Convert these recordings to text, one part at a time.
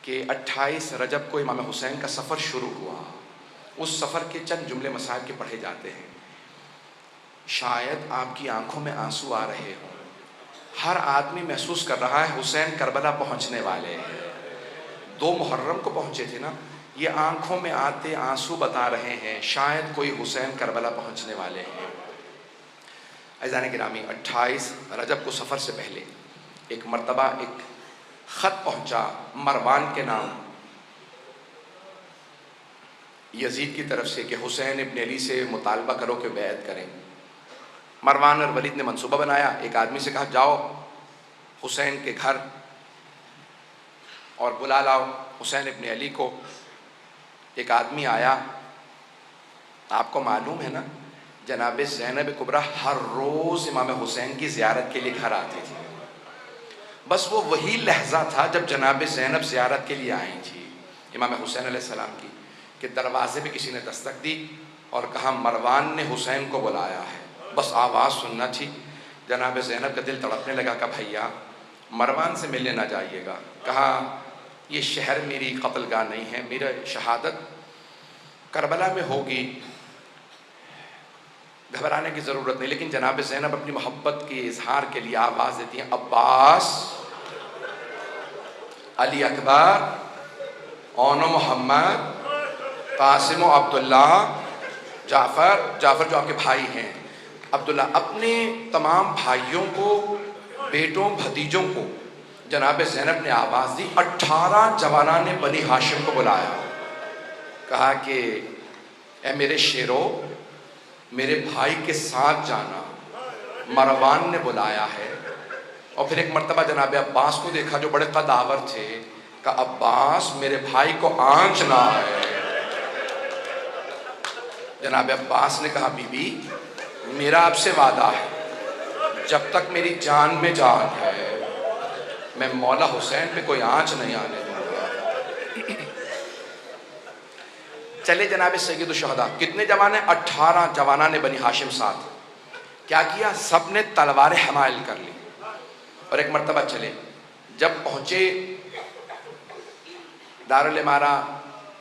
کہ 28 رجب کو امام حسین کا سفر شروع ہوا. اس سفر کے چند جملے مسائل کے پڑھے جاتے ہیں. شاید آپ کی آنکھوں میں آنسو آ رہے ہوں. ہر آدمی محسوس کر رہا ہے حسین کربلا پہنچنے والے ہیں. 2 محرم کو پہنچے تھے نا. یہ آنکھوں میں آتے آنسو بتا رہے ہیں شاید کوئی حسین کربلا پہنچنے والے ہیں. عزیزان گرامی، 28 رجب کو سفر سے پہلے ایک مرتبہ ایک خط پہنچا مروان کے نام یزید کی طرف سے کہ حسین ابن علی سے مطالبہ کرو کہ بیعت کریں. مروان اور ولید نے منصوبہ بنایا. ایک آدمی سے کہا جاؤ حسین کے گھر اور بلا لاؤ حسین ابن علی کو. ایک آدمی آیا. آپ کو معلوم ہے نا جناب زینب کبریٰ ہر روز امام حسین کی زیارت کے لیے گھر آتی تھی. بس وہ وہی لحظہ تھا جب جناب زینب زیارت کے لیے آئی تھی امام حسین علیہ السلام کی کہ دروازے پہ کسی نے دستک دی اور کہا مروان نے حسین کو بلایا ہے. بس آواز سننا تھی. جناب زینب کا دل تڑپنے لگا کہ بھیا مروان سے ملنے نہ جائیے گا. کہا یہ شہر میری قتل گاہ نہیں ہے، میرا شہادت کربلا میں ہوگی، گھبرانے کی ضرورت نہیں. لیکن جناب زینب اپنی محبت کے اظہار کے لیے آواز دیتی ہیں عباس، علی اکبر، اون محمد، قاسم و عبداللہ، جعفر جو آپ کے بھائی ہیں، عبداللہ. اپنے تمام بھائیوں کو، بیٹوں، بھتیجوں کو جناب زینب نے آواز دی. 18 جوانان نے بنی ہاشم کو بلایا. کہا کہ اے میرے شیرو، میرے بھائی کے ساتھ جانا، مروان نے بلایا ہے. اور پھر ایک مرتبہ جناب عباس کو دیکھا جو بڑے قداور تھے. کہ عباس میرے بھائی کو آنچنا ہے. جناب عباس نے کہا بی بی میرا آپ سے وعدہ ہے جب تک میری جان میں جان ہے میں مولا حسین پہ کوئی آنچ نہیں آنے دوں گا. چلے جناب سید الشہداء. کتنے جوان ہیں؟ 18 جوانان بنی ہاشم ساتھ. کیا کیا؟ سب نے تلواریں حمائل کر لی اور ایک مرتبہ چلے. جب پہنچے دارالامارہ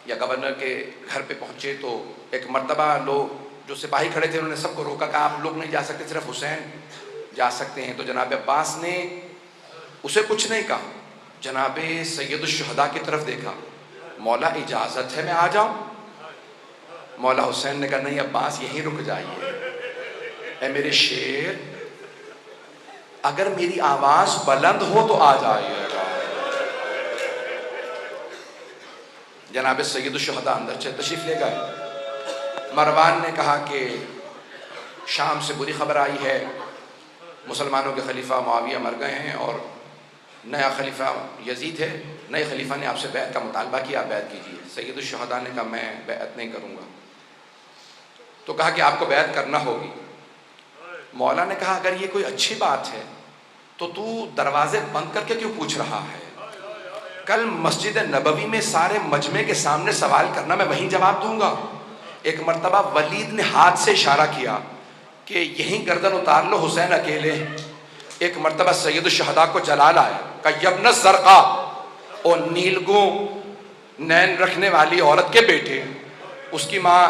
یا گورنر کے گھر پہ پہنچے تو ایک مرتبہ لوگ جو سپاہی کھڑے تھے انہوں نے سب کو روکا کہ آپ لوگ نہیں جا سکتے، صرف حسین جا سکتے ہیں. تو جناب عباس نے اسے کچھ نہیں کہا. جناب سید الشہداء کی طرف دیکھا. مولا اجازت ہے میں آ جاؤں؟ مولا حسین نے کہا نہیں عباس یہیں رک جائیے. اے میرے شیر اگر میری آواز بلند ہو تو آ جائیے گا. جناب سید الشہداء اندر سے تشریف لے گئے. مروان نے کہا کہ شام سے بری خبر آئی ہے، مسلمانوں کے خلیفہ معاویہ مر گئے ہیں اور نیا خلیفہ یزید ہے. نئے خلیفہ نے آپ سے بیعت کا مطالبہ کیا، بیعت کیجیے. سید الشہداء نے کہا میں بیعت نہیں کروں گا. تو کہا کہ آپ کو بیعت کرنا ہوگی. مولا نے کہا اگر یہ کوئی اچھی بات ہے تو دروازے بند کر کے کیوں پوچھ رہا ہے؟ کل مسجد نبوی میں سارے مجمع کے سامنے سوال کرنا، میں وہیں جواب دوں گا. ایک مرتبہ ولید نے ہاتھ سے اشارہ کیا کہ یہیں گردن اتار لو، حسین اکیلے. ایک مرتبہ سید الشہداء کو جلال آیا کہ یبن الزرقاء، اور نیلگوں نین رکھنے والی عورت کے بیٹے. اس کی ماں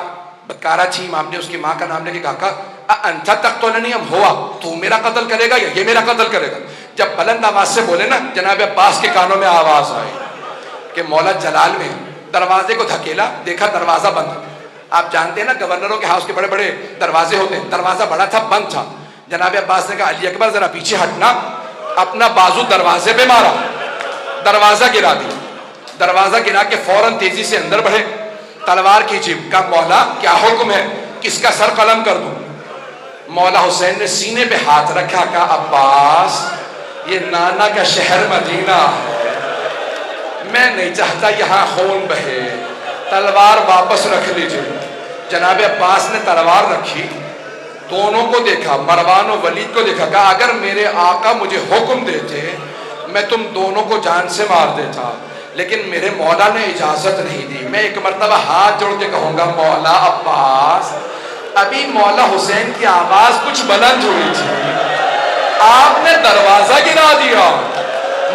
بدکارہ تھی. امام نے اس کی ماں کا نام لے کے کہا انت تقتلنی ام ہوا، تو میرا قتل کرے گا یا یہ میرا قتل کرے گا؟ جب بلند آواز سے بولے نا جناب عباس کے کانوں میں آواز آئی کہ مولا جلال میں. دروازے کو دھکیلا، دیکھا دروازہ بند. آپ جانتے ہیں نا گورنروں کے ہاؤس کے بڑے بڑے دروازے ہوتے ہیں. دروازہ بڑا تھا، بند تھا. جناب عباس نے کہا علی اکبر ذرا پیچھے ہٹنا. اپنا بازو دروازے پہ مارا، دروازہ گرا دیا. دروازہ گرا کے فوراً تیزی سے اندر بڑھے، تلوار کھینچی. کہا مولا کیا حکم ہے، کس کا سر قلم کر دوں؟ مولا حسین نے سینے پہ ہاتھ رکھا. کہا عباس یہ نانا کا شہر مدینہ ہے، میں نہیں چاہتا یہاں خون بہے، تلوار واپس رکھ لیجیے. جناب عباس نے تلوار رکھی. دونوں کو دیکھا، مروان و ولید کو دیکھا. کہا اگر میرے آقا مجھے حکم دیتے میں تم دونوں کو جان سے مار دیتا، لیکن میرے مولا نے اجازت نہیں دی. میں ایک مرتبہ ہاتھ جوڑ کے کہوں گا مولا عباس. ابھی مولا حسین کی آواز کچھ بلند ہوئی تھی، آپ نے دروازہ گرا دیا.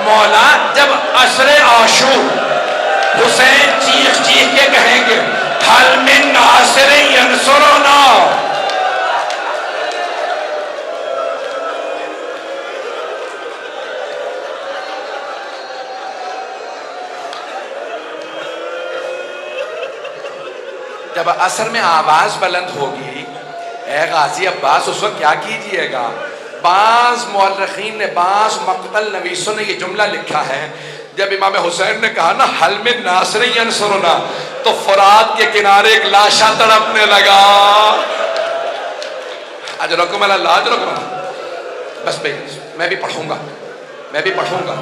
مولا جب عشر عاشور جب عصر میں آواز بلند ہوگی، اے غازی عباس اس وقت کیا کیجئے گا؟ بعض مورخین نے، بعض مقتل نویسوں نے یہ جملہ لکھا ہے، جب امام حسین نے کہا نا حل من ناصر ینصرنا، تو فرات کے کنارے ایک لاشا تڑپنے لگا۔ اجرکم اللہ، اجرکم اللہ۔ بس بھائی میں بھی پڑھوں گا۔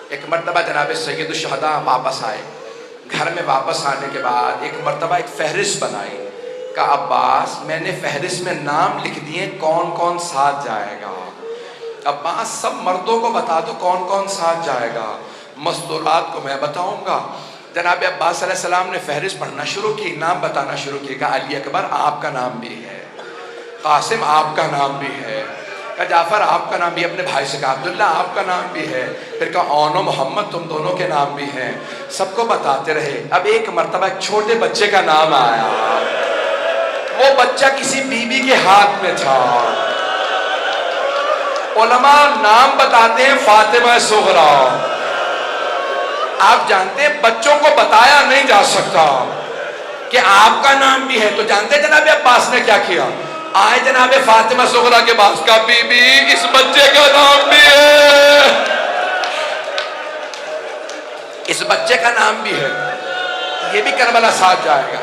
ایک مرتبہ جناب سید الشہداء واپس آئے، گھر میں واپس آنے کے بعد ایک مرتبہ ایک فہرست بنائی، کہا عباس میں نے فہرست میں نام لکھ دیے کون کون ساتھ جائے گا، عباس سب مردوں کو بتا دو کون کون ساتھ جائے گا، مستورات کو میں بتاؤں گا۔ جناب عباس صلی اللہ علیہ السلام نے فہرست پڑھنا شروع کی، نام بتانا شروع کی، کہا علی اکبر آپ کا نام بھی ہے، قاسم آپ کا نام بھی ہے، کہا جعفر آپ کا نام بھی، اپنے بھائی سے کہا عبداللہ آپ کا نام بھی ہے، پھر کہا اون و محمد تم دونوں کے نام بھی ہیں، سب کو بتاتے رہے۔ اب ایک مرتبہ ایک چھوٹے بچے کا نام آیا، وہ بچہ کسی بی بی کے ہاتھ میں تھا۔ علماء نام بتاتے ہیں فاطمہ صغریٰ، آپ جانتے ہیں بچوں کو بتایا نہیں جا سکتا کہ آپ کا نام بھی ہے، تو جانتے ہیں جناب عباس نے کیا کیا؟ آئے جناب فاطمہ صغریٰ کے پاس، کہا بی بی اس بچے کا نام بھی ہے، اس بچے کا نام بھی ہے، یہ بھی کربلا ساتھ جائے گا۔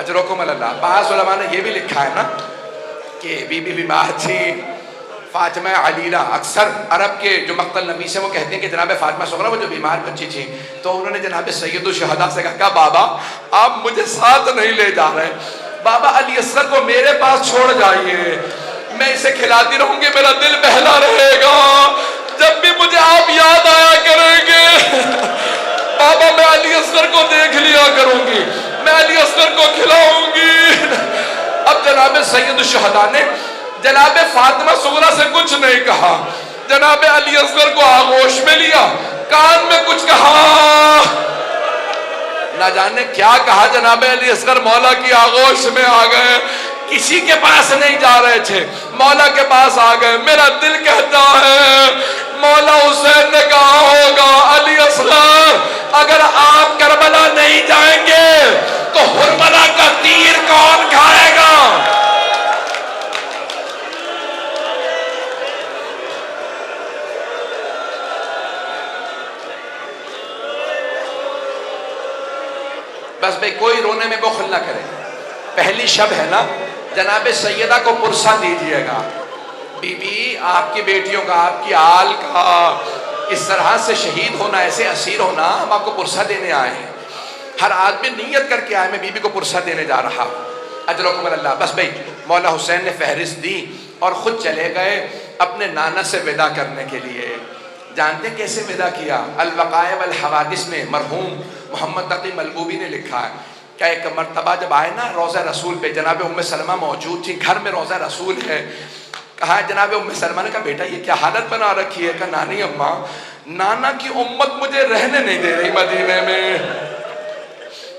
اجرکم اللہ۔ بعض علماء نے یہ بھی لکھا ہے نا کہ بی بی بیمار تھی فاطمہ علیلہ، اکثر عرب کے جو مقتل نویس ہیں وہ کہتے ہیں کہ جناب فاطمہ صغریٰ وہ جو بیمار بچی تھی، تو انہوں نے جناب سید الشہداء سے کہا بابا آپ مجھے ساتھ نہیں لے جا رہے، بابا علی اصغر کو میرے پاس چھوڑ جائیے، میں اسے کھلاتی رہوں گی، میرا دل بہلا رہے گا، جب بھی مجھے آپ یاد آیا کریں گے بابا میں علی اصغر کو دیکھ لیا کروں گی، میں علی اصغر کو کھلاؤں گی۔ اب جناب سید الشہداء نے جناب فاطمہ صغریٰ سے کچھ نہیں کہا، جناب علی اصغر کو آغوش میں لیا، کان میں کچھ کہا، نہ جانے کیا کہا، جناب علی اصغر مولا کی آغوش میں آ گئے، کسی کے پاس نہیں جا رہے تھے، مولا کے پاس آ گئے۔ میرا دل کہتا ہے مولا حسین نے کہا ہوگا علی اصغر اگر آپ کربلا نہیں جائیں گے تو حرملہ کا تیر کون کھائے گا؟ بس بھئی کوئی رونے میں بخل نہ کرے، پہلی شب ہے نا، جناب سیدہ کو پرسہ دیجئے گا، بی بی آپ کی بیٹیوں کا، آپ کی آل کا اس طرح سے شہید ہونا، ایسے اسیر ہونا، ہم آپ کو پرسہ دینے آئے ہیں، ہر آدمی نیت کر کے آئے میں بی بی کو پرسہ دینے جا رہا ہوں، اجرکم اللہ۔ بس بھئی مولا حسین نے فہرست دی اور خود چلے گئے اپنے نانا سے ودا کرنے کے لیے۔ جانتے ہیں کیسے ودا کیا؟ الوقائع والحوادث میں مرحوم محمد تقی ملبوبی نے لکھا ہے کہ ایک مرتبہ جب آئے نا روضہ رسول پہ، جناب ام سلمہ موجود تھی، گھر میں روضہ رسول ہے، کہا جناب ام سلمہ نے کہا بیٹا یہ کیا حالت بنا رکھی ہے؟ کہا نانی اماں نانا کی امت مجھے رہنے نہیں دے رہی مدینے میں۔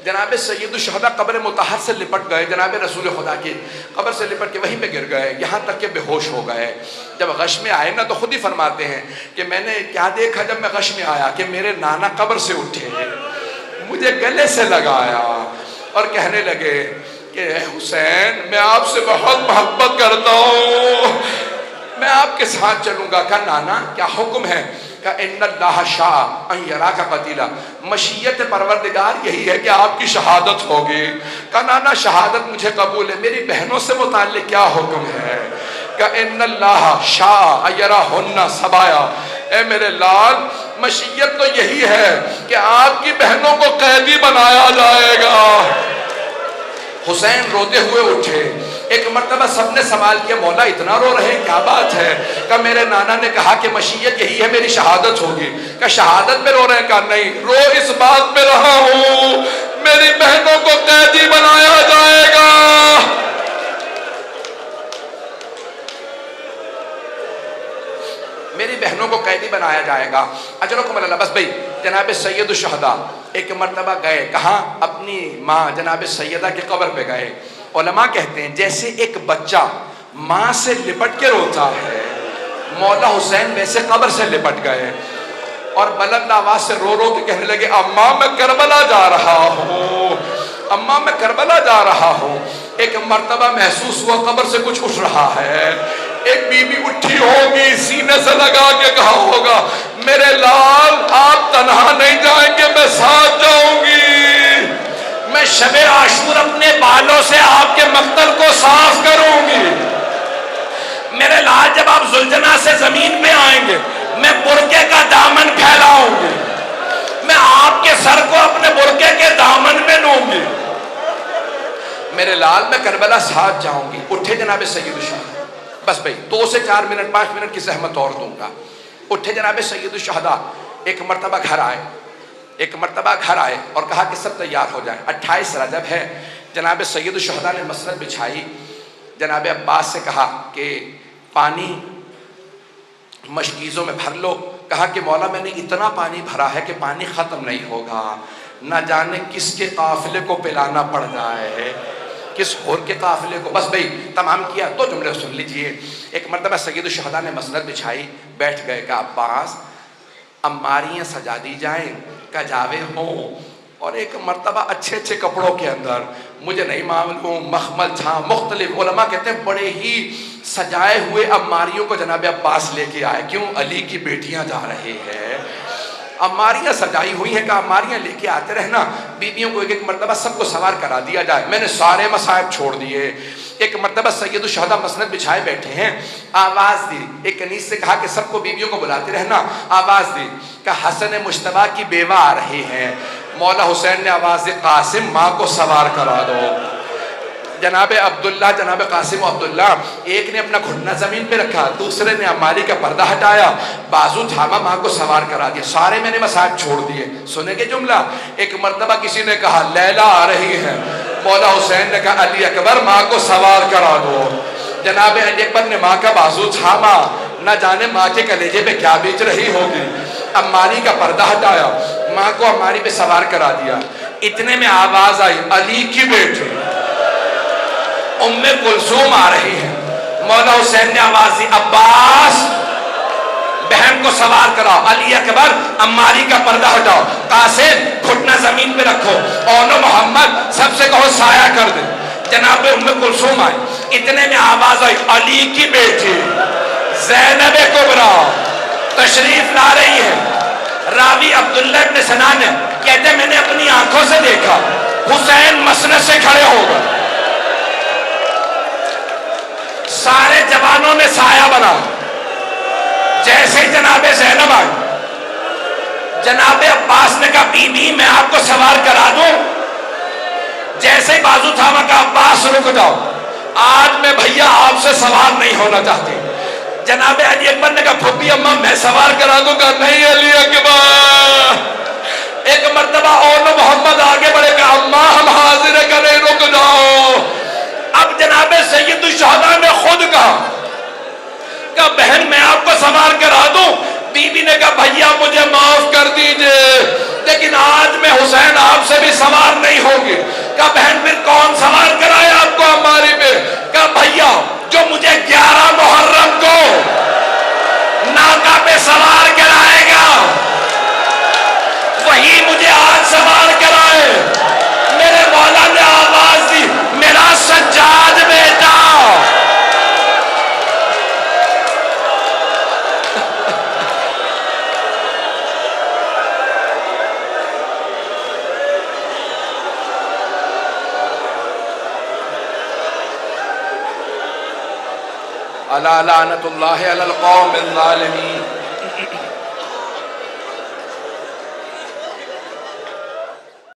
جناب سید الشہداء قبر مطہر سے لپٹ گئے، جناب رسول خدا کی قبر سے لپٹ کے وہیں پہ گر گئے، یہاں تک کہ بے ہوش ہو گئے۔ جب غش میں آئے نا تو خود ہی فرماتے ہیں کہ میں نے کیا دیکھا جب میں غش میں آیا کہ میرے نانا قبر سے اٹھے، مجھے گلے سے لگایا اور کہنے لگے کہ اے حسین میں آپ سے بہت محبت کرتا ہوں، میں آپ کے ساتھ چلوں گا۔ کہا نانا کیا حکم ہے؟ کہا ان اللہ شاء ان یراک قتیلا، مشیت پروردگار یہی ہے کہ آپ کی شہادت ہوگی۔ کہا نانا شہادت مجھے قبول ہے، میری بہنوں سے متعلق کیا حکم ہے؟ کہا ان اللہ شاء ان یراہن سبایا، اے میرے لال مشیت تو یہی ہے کہ آپ کی بہنوں کو قیدی بنایا جائے گا۔ حسین روتے ہوئے اٹھے، ایک مرتبہ سب نے سوال کیا مولا اتنا رو رہے کیا بات ہے؟ کہ میرے نانا نے کہا کہ مشیت یہی ہے میری شہادت ہوگی۔ کہ شہادت میں رو رہے ہیں؟ کہا نہیں، رو اس بات میں رہا ہوں میری بہنوں کو قیدی بنایا جائے گا۔ میری بہنوں کو قیدی بنایا جائے گا۔ اجرکم اللہ۔ بس بھئی جناب سید الشہداء ایک مرتبہ گئے، کہاں؟ اپنی ماں جناب سیدہ کے قبر پہ گئے۔ علماء کہتے ہیں جیسے ایک بچہ ماں سے لپٹ کے روتا ہے، مولا حسین ویسے قبر سے لپٹ گئے۔ اور بلند آواز سے رو رو کے کہنے لگے اماں میں کربلا جا رہا ہوں، اماں میں کربلا جا رہا ہوں۔ ایک مرتبہ محسوس ہوا قبر سے کچھ اٹھ رہا ہے، ایک بی بی اٹھی ہوگی، سینے سے لگا کے کہا ہوگا میرے لال آپ تنہا نہیں جائیں گے، میں ساتھ جاؤں گی، میں شب عاشور اپنے بالوں سے آپ کے مقتل کو صاف کروں گی، میرے لال جب آپ زلجنا سے زمین پہ آئیں گے میں برقعے کا دامن پھیلاؤں گی، میں آپ کے سر کو اپنے برقعے کے دامن میں لوں گی، میرے لال میں کربلا ساتھ جاؤں گی۔ اٹھے جناب سید الشہداء، بس بھئی 2 سے 4 منٹ 5 منٹ کی زحمت اور دوں گا۔ اٹھے جناب سید الشہداء، ایک مرتبہ گھر آئے اور کہا کہ سب تیار ہو جائیں، 28 رجب ہے۔ جناب سید الشہداء نے مسند بچھائی، جناب عباس سے کہا کہ پانی مشکیزوں میں بھر لو، کہا کہ مولا میں نے اتنا پانی بھرا ہے کہ پانی ختم نہیں ہوگا، نہ جانے کس کے قافلے کو پلانا پڑ جائے، کس اور کے قافلے کو۔ بس بھئی تمام کیا، 2 جملے سن لیجئے۔ ایک مرتبہ سید الشہداء نے مسند بچھائی، بیٹھ گئے، کہا عباس اماریاں سجا دی جائیں، کجاوے ہوں، اور ایک مرتبہ اچھے اچھے کپڑوں کے اندر، مجھے نہیں معلوم، مخمل چھاں مختلف، علماء کہتے ہیں بڑے ہی سجائے ہوئے اماریوں کو جناب عباس لے کے آئے، کیوں؟ علی کی بیٹیاں جا رہے ہیں، اماریاں سجائی ہوئی ہیں، کہ اماریاں لے کے آتے رہنا، بیویوں کو ایک مرتبہ سب کو سوار کرا دیا جائے۔ میں نے سارے مصائب چھوڑ دیے۔ ایک مرتبہ سید الشہداء مسند بچھائے بیٹھے ہیں، آواز دی، ایک کنیز سے کہا کہ سب کو بیویوں کو بلاتے رہنا، آواز دی کہ حسن مجتبیٰ کی بیوہ آ رہی ہیں، مولا حسین نے آواز دی قاسم ماں کو سوار کرا دو۔ جناب عبداللہ، جناب قاسم و عبداللہ، ایک نے اپنا گھٹنا زمین پہ رکھا، دوسرے نے اماری کا پردہ ہٹایا، بازو تھاما، ماں کو سوار کرا دیا، سارے میں نے مسائب چھوڑ دیے۔ سنیں گے جملہ؟ ایک مرتبہ کسی نے کہا لیلا آ رہی ہے، مولا حسین نے کہا علی اکبر ماں کو سوار کرا دو۔ جناب علی اکبر نے ماں کا بازو تھاما، نہ جانے ماں کے کلیجے پہ کیا بیچ رہی ہوگی، اماری کا پردہ ہٹایا، ماں کو اماری پہ سوار کرا دیا۔ اتنے میں آواز آئی علی کی بیٹی ام کلثوم آ رہی ہے، مولا حسین نے آواز دی عباس بہن کو سوار کراؤ، علی اکبر اماری کا پردہ ہٹاؤ، قاسم گھٹنا زمین پہ رکھو، اونو محمد سب سے کہو سایہ کر دے۔ جناب ام کلثوم آئی، اتنے میں آواز آئی علی کی بیٹی زینب کبریٰ تشریف لا رہی ہے۔ راوی عبداللہ ابن سنان ہے، کہتے ہیں میں نے اپنی آنکھوں سے دیکھا حسین مسند سے کھڑے ہو گئے، سارے جوانوں نے سایہ بنا، جیسے ہی جناب زینب آئی، جناب عباس نے کہا بی بی میں آپ کو سوار کرا دوں، جیسے ہی بازو تھاما کہا عباس رک جاؤ، آج میں بھیا آپ سے سوار نہیں ہونا چاہتی۔ جناب علی اکبر نے کہا پھوپھی اماں میں سوار کرا دوں، کہا نہیں علی اکبر۔ ایک مرتبہ اونو محمد آگے بڑھے، کہا اماں ہم حاضر کریں، رک جاؤ۔ اب جناب سید الشہداء نے خود کہا کہ بہن میں آپ کو سوار کرا دوں، بی بی نے کہا بھیا مجھے معاف کر دیجئے، لیکن آج میں حسین آپ سے بھی سوار نہیں ہوگی۔ کہا بہن پھر کون سوار کرائے آپ کو اماری پہ؟ کہا بھیا جو مجھے 11 محرم کو ناکہ پہ سوار کرائے گا وہی مجھے آج سوار کرائے۔ میرے مولا نے آواز دی میرا سجاد بیٹا، الا لعنت اللہ علی القوم الظالمین۔